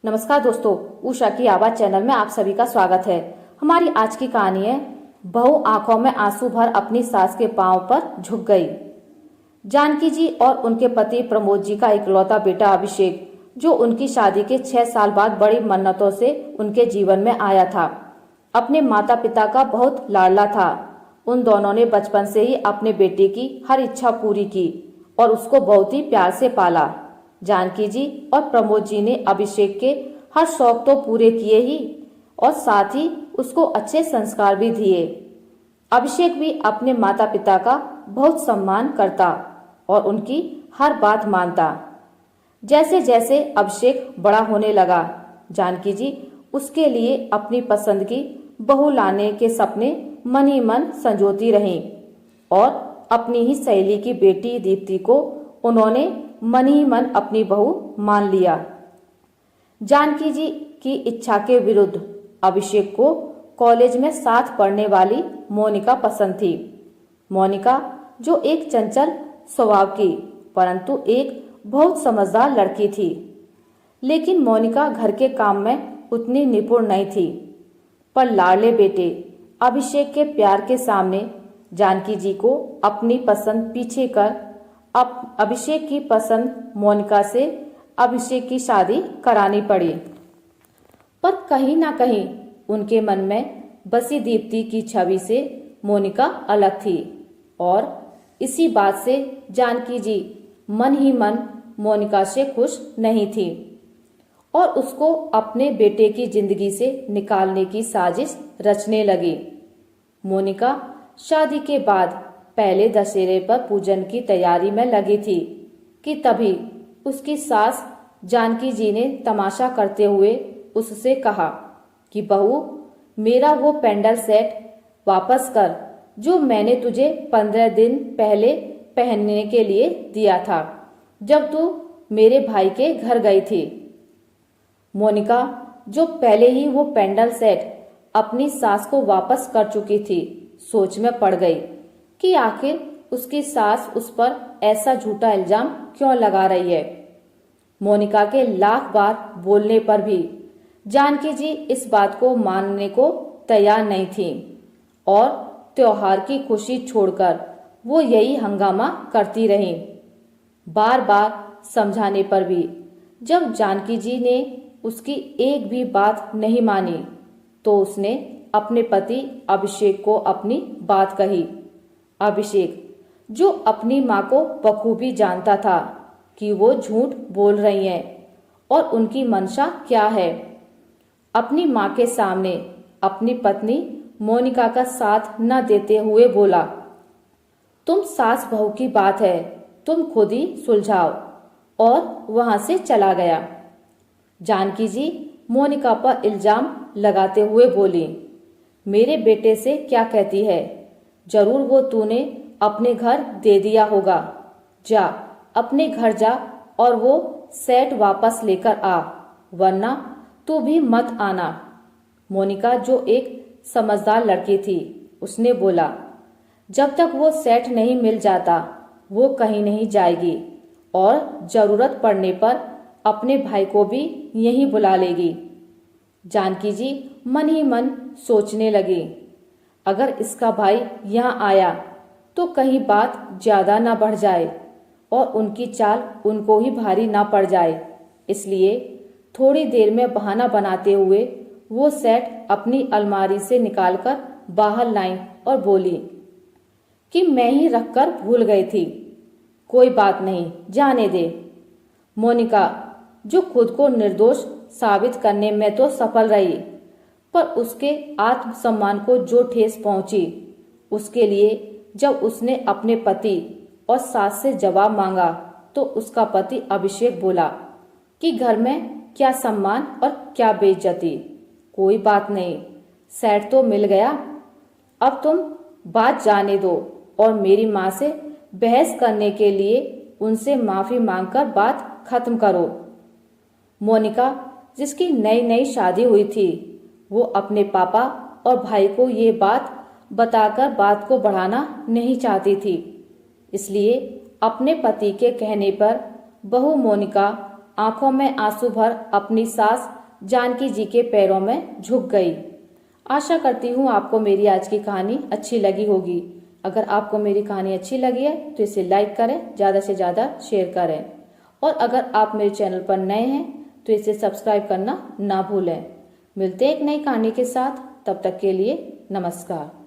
नमस्कार दोस्तों, उषा की आवाज चैनल में आप सभी का स्वागत है। हमारी आज की कहानी है बहू आंखों में आंसू भर अपनी सास के पांव पर झुक गई। जानकी जी और उनके पति प्रमोद जी का इकलौता बेटा अभिषेक, जो उनकी शादी के 6 साल बाद बड़ी मन्नतों से उनके जीवन में आया था, अपने माता पिता का बहुत लाडला था। उन दोनों ने बचपन से ही अपने बेटे की हर इच्छा पूरी की और उसको बहुत ही प्यार से पाला। जानकी जी और प्रमोद जी ने अभिषेक के हर शौक तो पूरे किए ही और साथ ही उसको अच्छे संस्कार भी दिए। अभिषेक भी अपने माता पिता का बहुत सम्मान करता और उनकी हर बात मानता। जैसे जैसे अभिषेक बड़ा होने लगा, जानकी जी उसके लिए अपनी पसंद की बहू लाने के सपने मन ही मन संजोती रहीं और अपनी ही सहेली की बेटी दीप्ति को उन्होंने मन ही मन अपनी बहू मान लिया। जानकी जी की इच्छा के विरुद्ध अभिषेक को कॉलेज में साथ पढ़ने वाली मोनिका पसंद थी। मोनिका जो एक चंचल स्वभाव की परंतु एक बहुत समझदार लड़की थी, लेकिन मोनिका घर के काम में उतनी निपुण नहीं थी। पर लाडले बेटे अभिषेक के प्यार के सामने जानकी जी को अपनी पसंद पीछे कर अब अभिषेक की पसंद मोनिका से अभिषेक की शादी करानी पड़ी। पर कहीं ना कहीं उनके मन में बसी दीप्ति की छवि से मोनिका अलग थी और इसी बात से जानकी जी मन ही मन मोनिका से खुश नहीं थी और उसको अपने बेटे की जिंदगी से निकालने की साजिश रचने लगी। मोनिका शादी के बाद पहले दशहरे पर पूजन की तैयारी में लगी थी कि तभी उसकी सास जानकी जी ने तमाशा करते हुए उससे कहा कि बहू, मेरा वो पेंडल सेट वापस कर जो मैंने तुझे 15 दिन पहले पहनने के लिए दिया था जब तू मेरे भाई के घर गई थी। मोनिका जो पहले ही वो पेंडल सेट अपनी सास को वापस कर चुकी थी, सोच में पड़ गई कि आखिर उसकी सास उस पर ऐसा झूठा इल्जाम क्यों लगा रही है। मोनिका के लाख बार बोलने पर भी जानकी जी इस बात को मानने को तैयार नहीं थी और त्योहार की खुशी छोड़कर वो यही हंगामा करती रही। बार बार समझाने पर भी जब जानकी जी ने उसकी एक भी बात नहीं मानी तो उसने अपने पति अभिषेक को अपनी बात कही। अभिषेक जो अपनी माँ को बखूबी जानता था कि वो झूठ बोल रही हैं और उनकी मंशा क्या है, अपनी माँ के सामने अपनी पत्नी मोनिका का साथ न देते हुए बोला, तुम सास बहू की बात है, तुम खुद ही सुलझाओ, और वहां से चला गया। जानकी जी मोनिका पर इल्जाम लगाते हुए बोली, मेरे बेटे से क्या कहती है, जरूर वो तूने अपने घर दे दिया होगा, जा अपने घर जा और वो सेट वापस लेकर आ, वरना तू भी मत आना। मोनिका जो एक समझदार लड़की थी, उसने बोला, जब तक वो सेट नहीं मिल जाता वो कहीं नहीं जाएगी और जरूरत पड़ने पर अपने भाई को भी यहीं बुला लेगी। जानकी जी मन ही मन सोचने लगी, अगर इसका भाई यहाँ आया तो कहीं बात ज्यादा ना बढ़ जाए और उनकी चाल उनको ही भारी ना पड़ जाए। इसलिए थोड़ी देर में बहाना बनाते हुए वो सेट अपनी अलमारी से निकालकर बाहर लाई और बोली कि मैं ही रखकर भूल गई थी, कोई बात नहीं, जाने दे। मोनिका जो खुद को निर्दोष साबित करने में तो सफल रही, पर उसके आत्मसम्मान को जो ठेस पहुंची, उसके लिए जब उसने अपने पति और सास से जवाब मांगा तो उसका पति अभिषेक बोला कि घर में क्या सम्मान और क्या बेइज्जती, कोई बात नहीं, सेट तो मिल गया, अब तुम बात जाने दो और मेरी माँ से बहस करने के लिए उनसे माफी मांगकर बात खत्म करो। मोनिका जिसकी नई नई शादी हुई थी, वो अपने पापा और भाई को ये बात बताकर बात को बढ़ाना नहीं चाहती थी, इसलिए अपने पति के कहने पर बहू मोनिका आंखों में आंसू भर अपनी सास जानकी जी के पैरों में झुक गई। आशा करती हूँ आपको मेरी आज की कहानी अच्छी लगी होगी। अगर आपको मेरी कहानी अच्छी लगी है तो इसे लाइक करें, ज़्यादा से ज़्यादा शेयर करें और अगर आप मेरे चैनल पर नए हैं तो इसे सब्सक्राइब करना ना भूलें। मिलते हैं एक नई कहानी के साथ, तब तक के लिए नमस्कार।